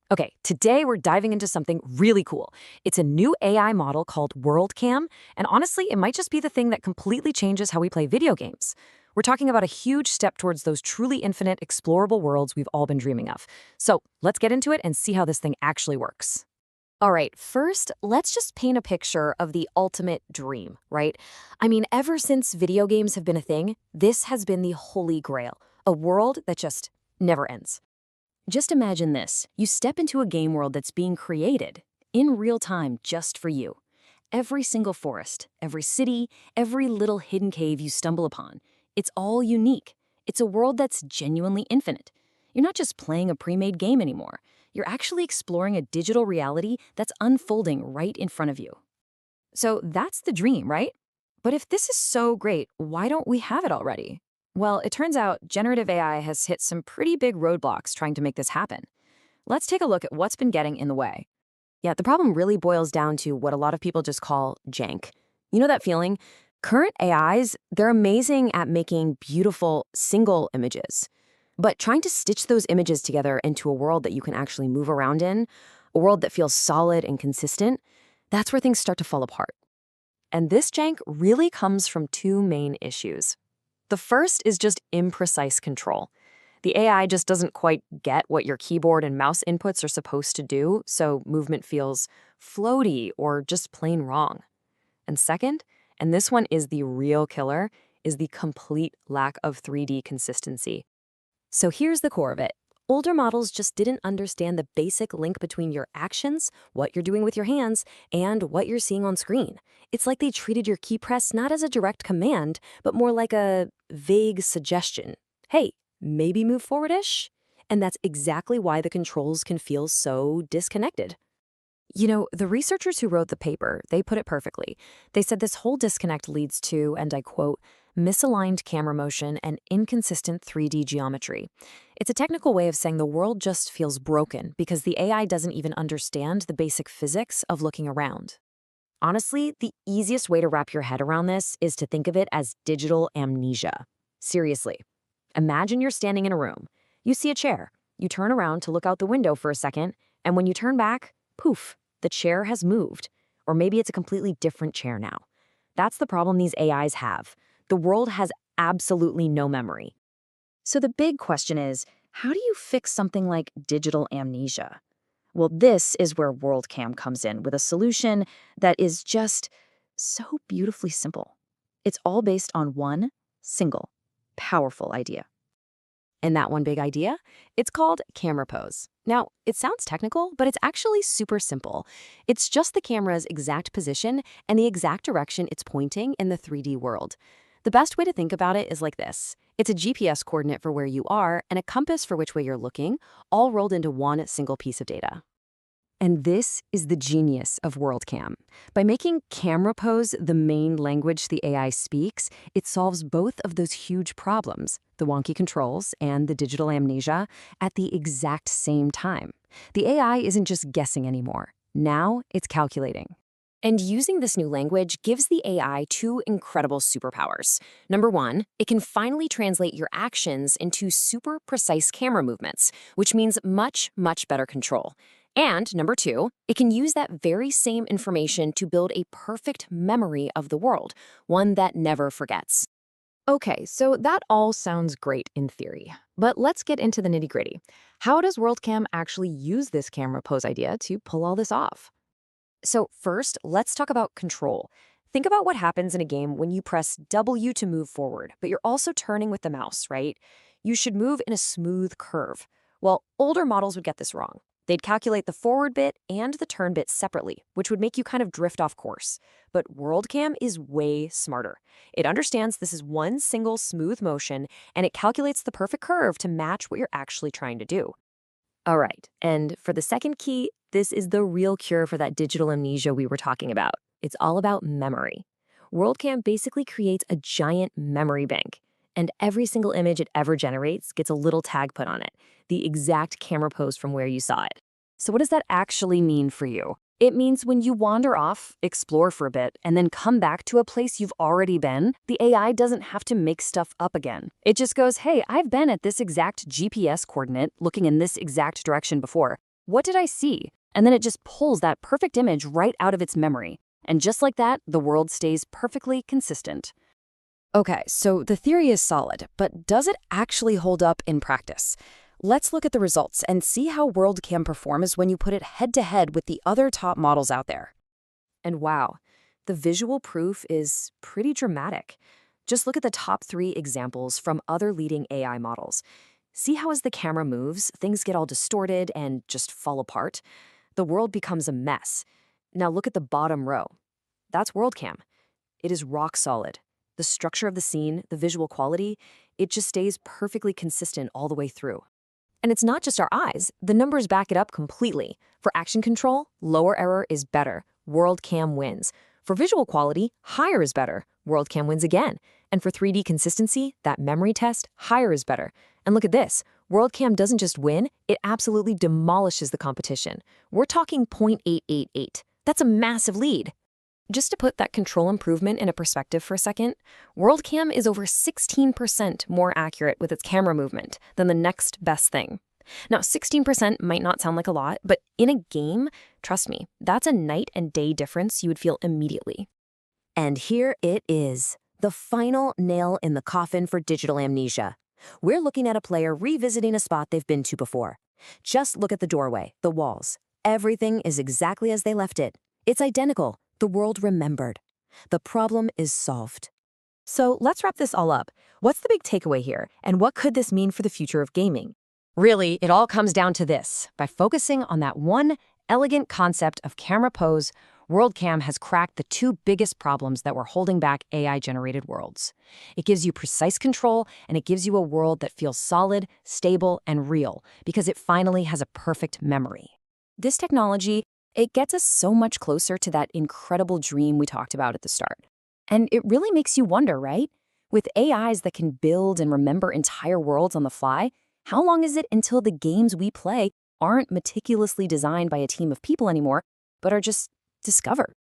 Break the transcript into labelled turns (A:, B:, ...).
A: Okay, today we're diving into something really cool. It's a new AI model called WorldCam, and honestly, it might just be the thing that completely changes how we play video games. We're talking about a huge step towards those truly infinite, explorable worlds we've all been dreaming of. So let's get into it and see how this thing actually works. All right, first, let's just paint a picture of the ultimate dream, right? I mean, ever since video games have been a thing, this has been the holy grail, a world that just never ends. Just imagine this. You step into a game world that's being created in real time just for you. Every single forest, every city, every little hidden cave you stumble upon, it's all unique. It's a world that's genuinely infinite. You're not just playing a pre-made game anymore. You're actually exploring a digital reality that's unfolding right in front of you. So that's the dream, right? But if this is so great, why don't we have it already? Well, it turns out generative AI has hit some pretty big roadblocks trying to make this happen. Let's take a look at what's been getting in the way. Yeah, the problem really boils down to what a lot of people just call jank. You know that feeling? Current AIs, they're amazing at making beautiful single images. But trying to stitch those images together into a world that you can actually move around in, a world that feels solid and consistent, that's where things start to fall apart. And this jank really comes from two main issues. The first is just imprecise control. The AI just doesn't quite get what your keyboard and mouse inputs are supposed to do, so movement feels floaty or just plain wrong. And second, and this one is the real killer, is the complete lack of 3D consistency. So here's the core of it. Older models just didn't understand the basic link between your actions, what you're doing with your hands, and what you're seeing on screen. It's like they treated your key press not as a direct command, but more like a vague suggestion. Hey, maybe move forward-ish? And that's exactly why the controls can feel so disconnected. You know, the researchers who wrote the paper, they put it perfectly. They said this whole disconnect leads to, and I quote, misaligned camera motion and inconsistent 3D geometry. It's a technical way of saying the world just feels broken because the AI doesn't even understand the basic physics of looking around. Honestly, the easiest way to wrap your head around this is to think of it as digital amnesia. Seriously. Imagine you're standing in a room. You see a chair. You turn around to look out the window for a second, and when you turn back, poof, the chair has moved. Or maybe it's a completely different chair now. That's the problem these AIs have. The world has absolutely no memory. So the big question is, how do you fix something like digital amnesia? Well, this is where WorldCam comes in with a solution that is just so beautifully simple. It's all based on one single, powerful idea. And that one big idea? It's called camera pose. Now, it sounds technical, but it's actually super simple. It's just the camera's exact position and the exact direction it's pointing in the 3D world. The best way to think about it is like this. It's a GPS coordinate for where you are and a compass for which way you're looking, all rolled into one single piece of data. And this is the genius of WorldCam. By making camera pose the main language the AI speaks, it solves both of those huge problems, the wonky controls and the digital amnesia, at the exact same time. The AI isn't just guessing anymore. Now it's calculating. And using this new language gives the AI two incredible superpowers. Number one, it can finally translate your actions into super precise camera movements, which means much, much better control. And number two, it can use that very same information to build a perfect memory of the world, one that never forgets. Okay, so that all sounds great in theory, but let's get into the nitty-gritty. How does WorldCam actually use this camera pose idea to pull all this off? So first, let's talk about control. Think about what happens in a game when you press W to move forward, but you're also turning with the mouse, right? You should move in a smooth curve. Well, older models would get this wrong. They'd calculate the forward bit and the turn bit separately, which would make you kind of drift off course. But WorldCam is way smarter. It understands this is one single smooth motion, and it calculates the perfect curve to match what you're actually trying to do. All right, and for the second key, this is the real cure for that digital amnesia we were talking about. It's all about memory. WorldCam basically creates a giant memory bank, and every single image it ever generates gets a little tag put on it, the exact camera pose from where you saw it. So what does that actually mean for you? It means when you wander off, explore for a bit, and then come back to a place you've already been, the AI doesn't have to make stuff up again. It just goes, hey, I've been at this exact GPS coordinate looking in this exact direction before.
B: what did I see? And then it just pulls that perfect image right out of its memory. And just like that, the world stays perfectly consistent. Okay, so the theory is solid, but does it actually hold up in practice? Let's look at the results and see how WorldCam performs when you put it head-to-head with the other top models out there.
A: And wow, the visual proof is pretty dramatic. Just look at the top 3 examples from other leading AI models. See how as the camera moves, things get all distorted and just fall apart? The world becomes a mess. Now look at the bottom row. That's WorldCam. It is rock solid. The structure of the scene, the visual quality, it just stays perfectly consistent all the way through. And it's not just our eyes. The numbers back it up completely. For action control, lower error is better. WorldCam wins. For visual quality, higher is better. WorldCam wins again. And for 3D consistency, that memory test, higher is better. And look at this. WorldCam doesn't just win, it absolutely demolishes the competition. We're talking 0.888. That's a massive lead. Just to put that control improvement in a perspective for a second, WorldCam is over 16% more accurate with its camera movement than the next best thing. Now, 16% might not sound like a lot, but in a game, trust me, that's a night and day difference you would feel immediately. And here it is, the final nail in the coffin for digital amnesia. We're looking at a player revisiting a spot they've been to before. Just look at the doorway, the walls. Everything is exactly as they left it. It's identical. The world remembered. The problem is solved. So let's wrap this all up. What's the big takeaway here, and what could this mean for the future of gaming? Really, it all comes down to this. By focusing on that one elegant concept of camera pose, WorldCam has cracked the 2 biggest problems that were holding back AI-generated worlds. It gives you precise control, and it gives you a world that feels solid, stable, and real, because it finally has a perfect memory. This technology, it gets us so much closer to that incredible dream we talked about at the start. And it really makes you wonder, right? With AIs that can build and remember entire worlds on the fly, how long is it until the games we play aren't meticulously designed by a team of people anymore, but are just discovered?